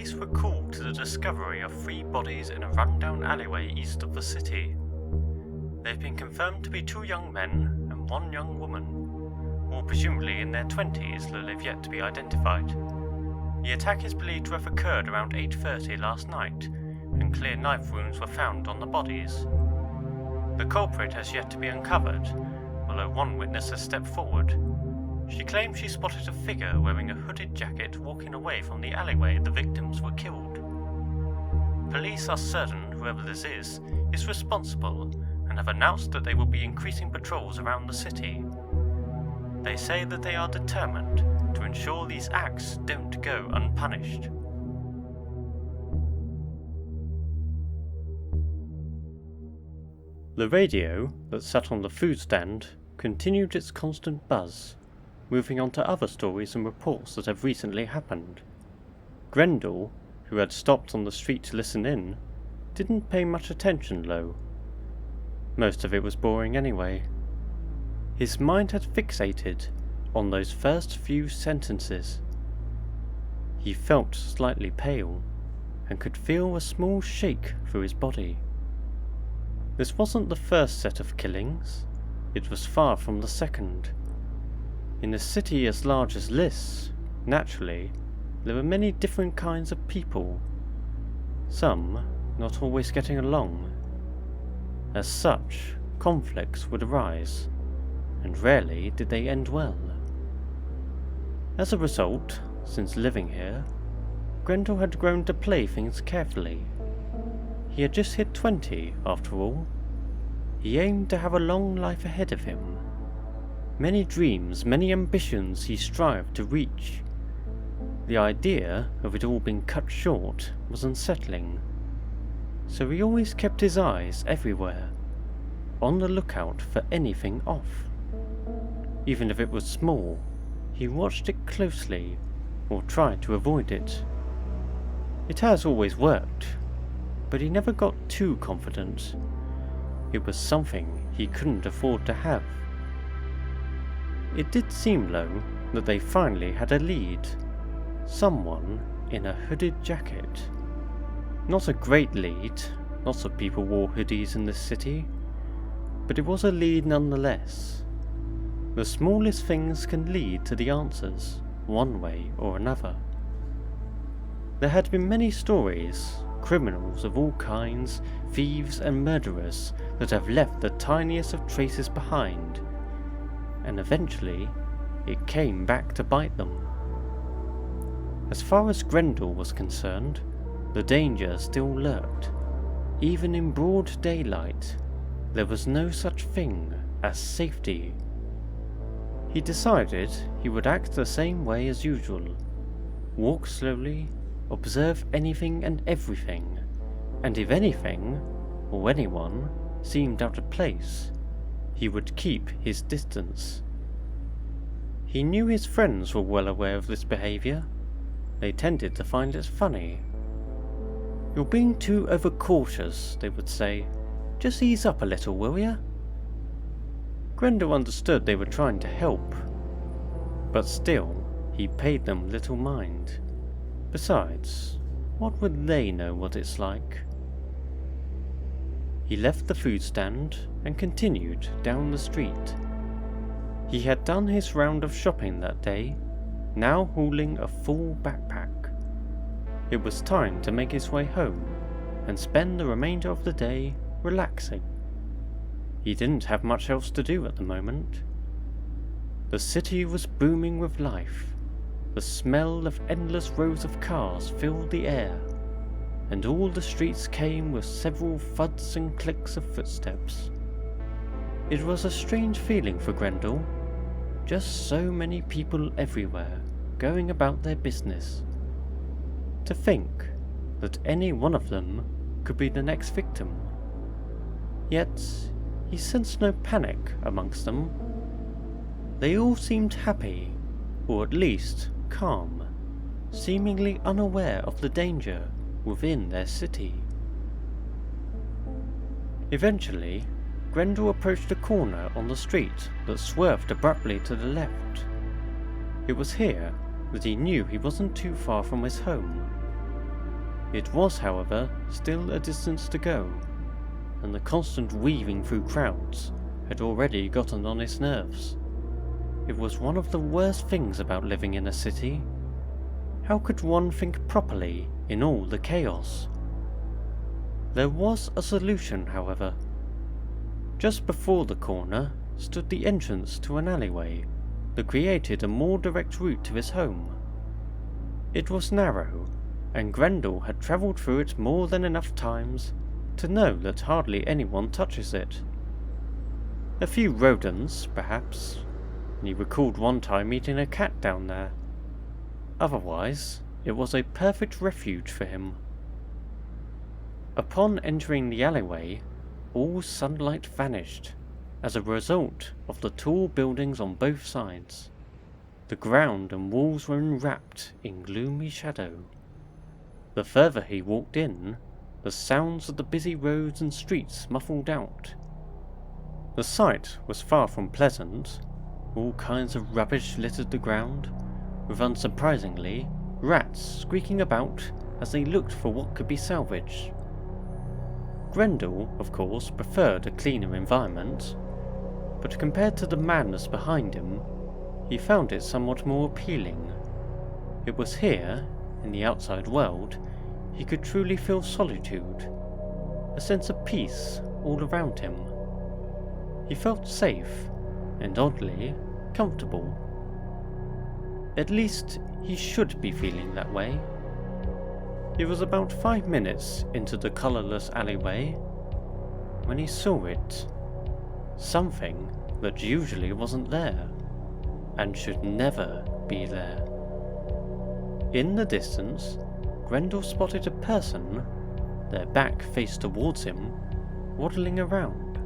police were called to the discovery of 3 bodies in a rundown alleyway east of the city. They've been confirmed to be 2 young men and 1 young woman, all presumably in their 20s, though they've yet to be identified. The attack is believed to have occurred around 8:30 last night, and clear knife wounds were found on the bodies. The culprit has yet to be uncovered, although one witness has stepped forward. She claims she spotted a figure wearing a hooded jacket walking away from the alleyway the victims were killed. Police are certain whoever this is responsible and have announced that they will be increasing patrols around the city. They say that they are determined to ensure these acts don't go unpunished. The radio that sat on the food stand continued its constant buzz, moving on to other stories and reports that have recently happened. Grendel, who had stopped on the street to listen in, didn't pay much attention though. Most of it was boring anyway. His mind had fixated on those first few sentences. He felt slightly pale, and could feel a small shake through his body. This wasn't the first set of killings, it was far from the second. In a city as large as Lys, naturally, there were many different kinds of people, some not always getting along. As such, conflicts would arise, and rarely did they end well. As a result, since living here, Grendel had grown to play things carefully. He had just hit 20, after all. He aimed to have a long life ahead of him. Many dreams, many ambitions he strived to reach. The idea of it all being cut short was unsettling, so he always kept his eyes everywhere, on the lookout for anything off. Even if it was small, he watched it closely, or tried to avoid it. It has always worked, but he never got too confident. It was something he couldn't afford to have. It did seem, though, that they finally had a lead. Someone in a hooded jacket. Not a great lead, lots of people wore hoodies in this city, but it was a lead nonetheless. The smallest things can lead to the answers, one way or another. There had been many stories, criminals of all kinds, thieves and murderers that have left the tiniest of traces behind, and eventually it came back to bite them. As far as Grendel was concerned, the danger still lurked. Even in broad daylight, there was no such thing as safety. He decided he would act the same way as usual. Walk slowly, observe anything and everything, and if anything, or anyone, seemed out of place, he would keep his distance. He knew his friends were well aware of this behaviour. They tended to find it funny. "You're being too overcautious," they would say. "Just ease up a little, will ya?" Grendel understood they were trying to help, but still he paid them little mind. Besides, what would they know what it's like? He left the food stand and continued down the street. He had done his round of shopping that day, now hauling a full backpack. It was time to make his way home and spend the remainder of the day relaxing. He didn't have much else to do at the moment. The city was booming with life. The smell of endless rows of cars filled the air, and all the streets came with several thuds and clicks of footsteps. It was a strange feeling for Grendel. Just so many people everywhere, going about their business. To think that any one of them could be the next victim. Yet he sensed no panic amongst them. They all seemed happy, or at least calm, seemingly unaware of the danger within their city. Eventually, Grendel approached a corner on the street that swerved abruptly to the left. It was here that he knew he wasn't too far from his home. It was, however, still a distance to go, and the constant weaving through crowds had already gotten on his nerves. It was one of the worst things about living in a city. How could one think properly in all the chaos? There was a solution, however. Just before the corner stood the entrance to an alleyway that created a more direct route to his home. It was narrow, and Grendel had travelled through it more than enough times to know that hardly anyone touches it. A few rodents, perhaps, and he recalled one time meeting a cat down there. Otherwise, it was a perfect refuge for him. Upon entering the alleyway, all sunlight vanished as a result of the tall buildings on both sides. The ground and walls were enwrapped in gloomy shadow. The further he walked in, the sounds of the busy roads and streets muffled out. The sight was far from pleasant. All kinds of rubbish littered the ground, with unsurprisingly rats squeaking about as they looked for what could be salvaged. Grendel, of course, preferred a cleaner environment, but compared to the madness behind him, he found it somewhat more appealing. It was here, in the outside world, he could truly feel solitude, a sense of peace all around him. He felt safe, and oddly, comfortable. At least, he should be feeling that way. He was about 5 minutes into the colourless alleyway when he saw it. Something that usually wasn't there, and should never be there. In the distance, Grendel spotted a person, their back faced towards him, waddling around.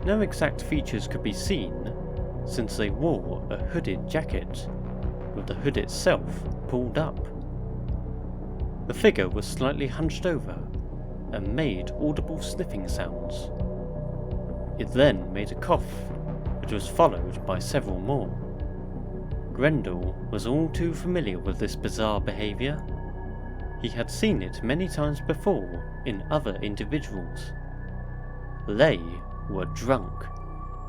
No exact features could be seen, since they wore a hooded jacket, with the hood itself pulled up. The figure was slightly hunched over, and made audible sniffing sounds. It then made a cough, which was followed by several more. Grendel was all too familiar with this bizarre behaviour. He had seen it many times before in other individuals. They were drunk,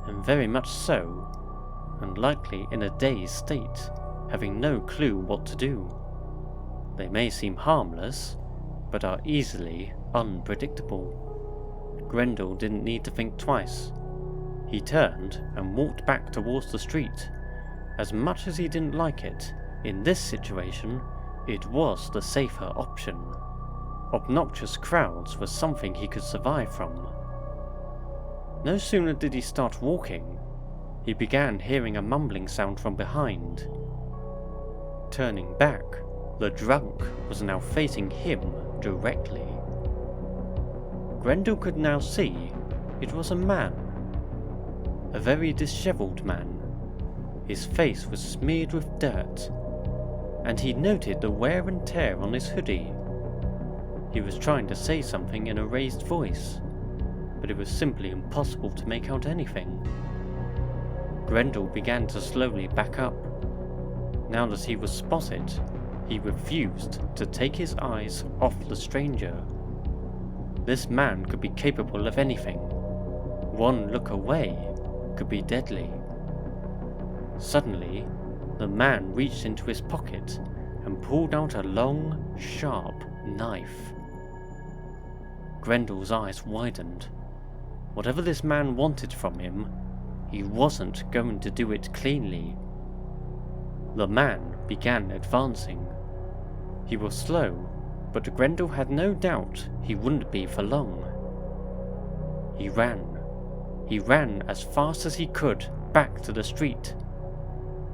and very much so, and likely in a dazed state, having no clue what to do. They may seem harmless, but are easily unpredictable. Grendel didn't need to think twice. He turned and walked back towards the street. As much as he didn't like it, in this situation, it was the safer option. Obnoxious crowds was something he could survive from. No sooner did he start walking, he began hearing a mumbling sound from behind. Turning back, the drunk was now facing him directly. Grendel could now see it was a man. A very dishevelled man. His face was smeared with dirt, and he noted the wear and tear on his hoodie. He was trying to say something in a raised voice, but it was simply impossible to make out anything. Grendel began to slowly back up. Now that he was spotted, he refused to take his eyes off the stranger. This man could be capable of anything. One look away could be deadly. Suddenly, the man reached into his pocket and pulled out a long, sharp knife. Grendel's eyes widened. Whatever this man wanted from him, he wasn't going to do it cleanly. The man began advancing. He was slow, but Grendel had no doubt he wouldn't be for long. He ran. He ran as fast as he could back to the street,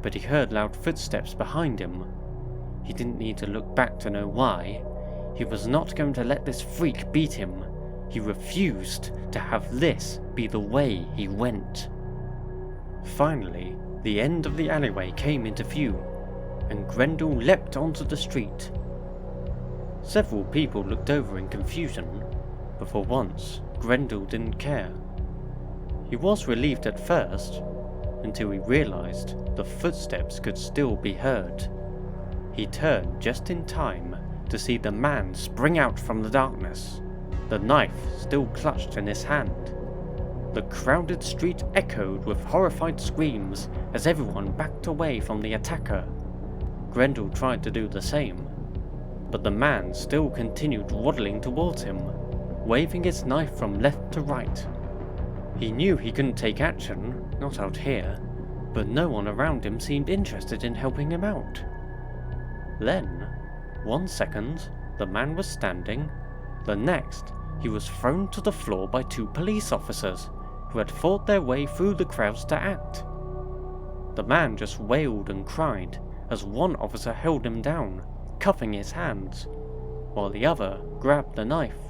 but he heard loud footsteps behind him. He didn't need to look back to know why. He was not going to let this freak beat him. He refused to have this be the way he went. Finally, the end of the alleyway came into view, and Grendel leapt onto the street. Several people looked over in confusion, but for once, Grendel didn't care. He was relieved at first, until he realised the footsteps could still be heard. He turned just in time to see the man spring out from the darkness, the knife still clutched in his hand. The crowded street echoed with horrified screams as everyone backed away from the attacker. Grendel tried to do the same, but the man still continued waddling towards him, waving his knife from left to right. He knew he couldn't take action, not out here, but no one around him seemed interested in helping him out. Then, 1 second, the man was standing, the next, he was thrown to the floor by 2 police officers who had fought their way through the crowds to act. The man just wailed and cried as one officer held him down, cuffing his hands, while the other grabbed the knife.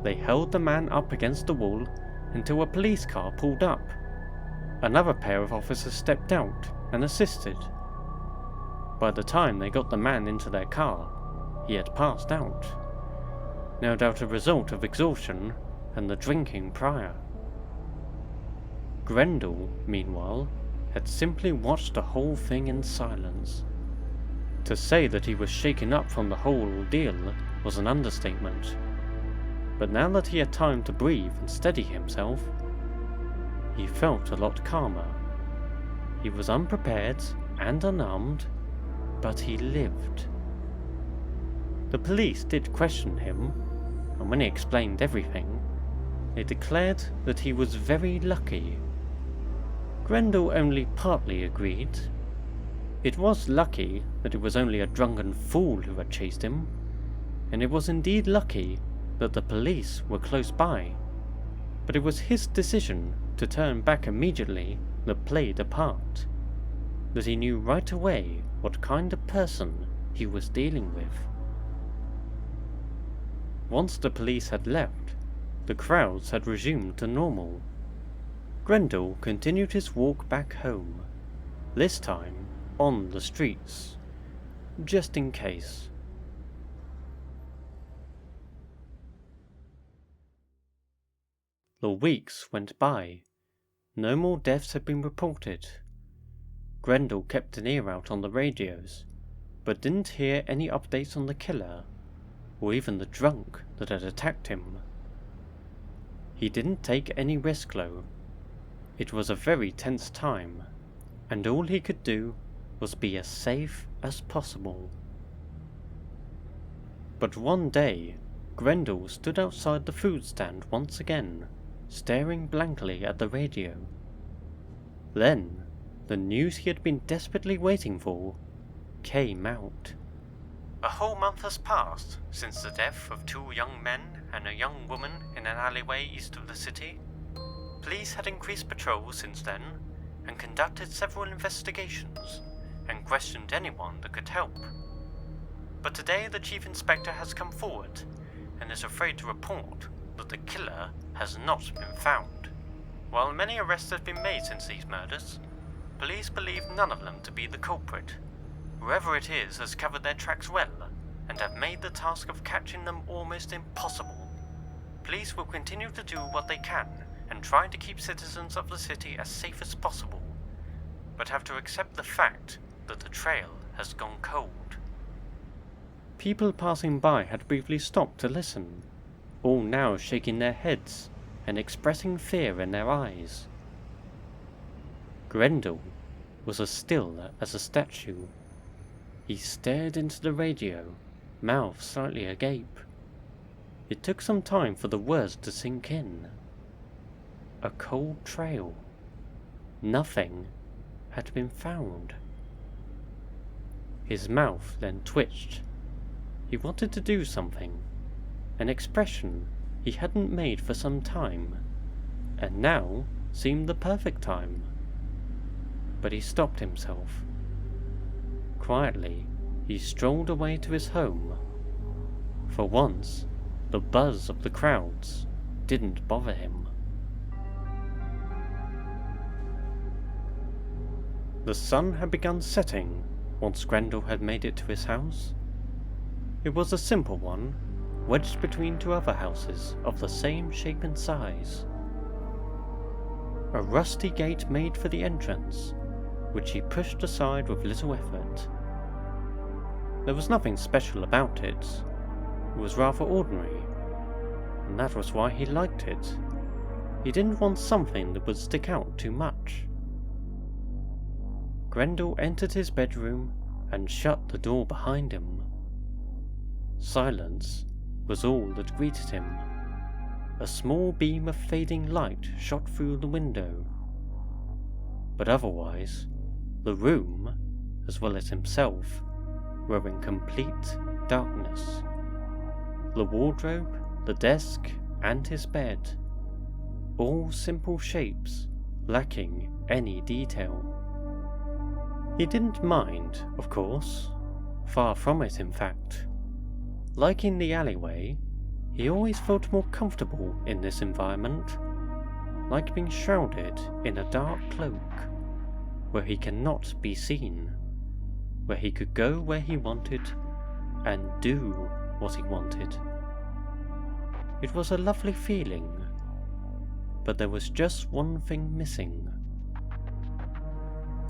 They held the man up against the wall until a police car pulled up. Another pair of officers stepped out and assisted. By the time they got the man into their car, he had passed out, no doubt a result of exhaustion and the drinking prior. Grendel, meanwhile, had simply watched the whole thing in silence. To say that he was shaken up from the whole ordeal was an understatement, but now that he had time to breathe and steady himself, he felt a lot calmer. He was unprepared and unarmed, but he lived. The police did question him, and when he explained everything, they declared that he was very lucky. Grendel only partly agreed. It was lucky that it was only a drunken fool who had chased him, and it was indeed lucky that the police were close by, but it was his decision to turn back immediately that played a part, that he knew right away what kind of person he was dealing with. Once the police had left, the crowds had resumed to normal. Grendel continued his walk back home, this time on the streets, just in case. The weeks went by. No more deaths had been reported. Grendel kept an ear out on the radios, but didn't hear any updates on the killer, or even the drunk that had attacked him. He didn't take any risk though. It was a very tense time, and all he could do was be as safe as possible. But one day, Grendel stood outside the food stand once again, staring blankly at the radio. Then, the news he had been desperately waiting for came out. A whole month has passed since the death of 2 young men and a young woman in an alleyway east of the city. Police had increased patrols since then, and conducted several investigations, and questioned anyone that could help. But today the Chief Inspector has come forward, and is afraid to report that the killer has not been found. While many arrests have been made since these murders, police believe none of them to be the culprit. Whoever it is has covered their tracks well, and have made the task of catching them almost impossible. Police will continue to do what they can, and try to keep citizens of the city as safe as possible, but have to accept the fact that the trail has gone cold. People passing by had briefly stopped to listen, all now shaking their heads and expressing fear in their eyes. Grendel was as still as a statue. He stared into the radio, mouth slightly agape. It took some time for the words to sink in. A cold trail. Nothing had been found. His mouth then twitched. He wanted to do something, an expression he hadn't made for some time, and now seemed the perfect time. But he stopped himself. Quietly, he strolled away to his home. For once, the buzz of the crowds didn't bother him. The sun had begun setting once Grendel had made it to his house. It was a simple one, wedged between 2 other houses of the same shape and size. A rusty gate made for the entrance, which he pushed aside with little effort. There was nothing special about it. It was rather ordinary, and that was why he liked it. He didn't want something that would stick out too much. Grendel entered his bedroom and shut the door behind him. Silence was all that greeted him. A small beam of fading light shot through the window. But otherwise, the room, as well as himself, were in complete darkness. The wardrobe, the desk, and his bed, all simple shapes, lacking any detail. He didn't mind, of course, far from it in fact. Liking the alleyway, he always felt more comfortable in this environment, like being shrouded in a dark cloak, where he cannot be seen, where he could go where he wanted and do what he wanted. It was a lovely feeling, but there was just one thing missing.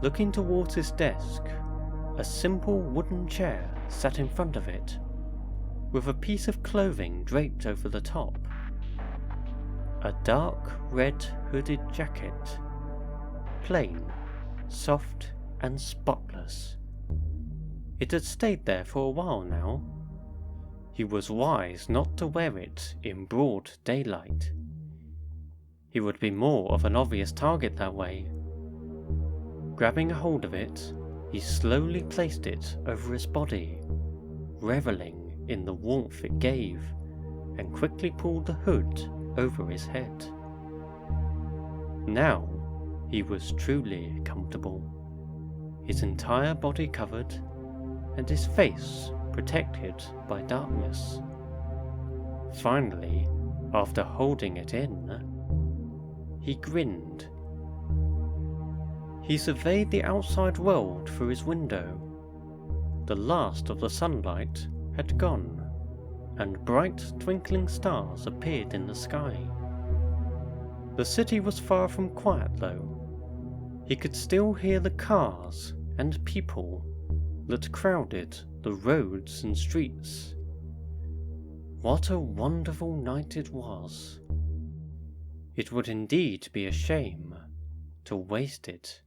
Looking towards his desk, a simple wooden chair sat in front of it, with a piece of clothing draped over the top. A dark red hooded jacket, plain, soft and spotless. It had stayed there for a while now. He was wise not to wear it in broad daylight. He would be more of an obvious target that way. Grabbing a hold of it, he slowly placed it over his body, reveling in the warmth it gave, and quickly pulled the hood over his head. Now he was truly comfortable, his entire body covered, and his face protected by darkness. Finally, after holding it in, he grinned. He surveyed the outside world through his window. The last of the sunlight had gone, and bright twinkling stars appeared in the sky. The city was far from quiet though. He could still hear the cars and people that crowded the roads and streets. What a wonderful night it was. It would indeed be a shame to waste it.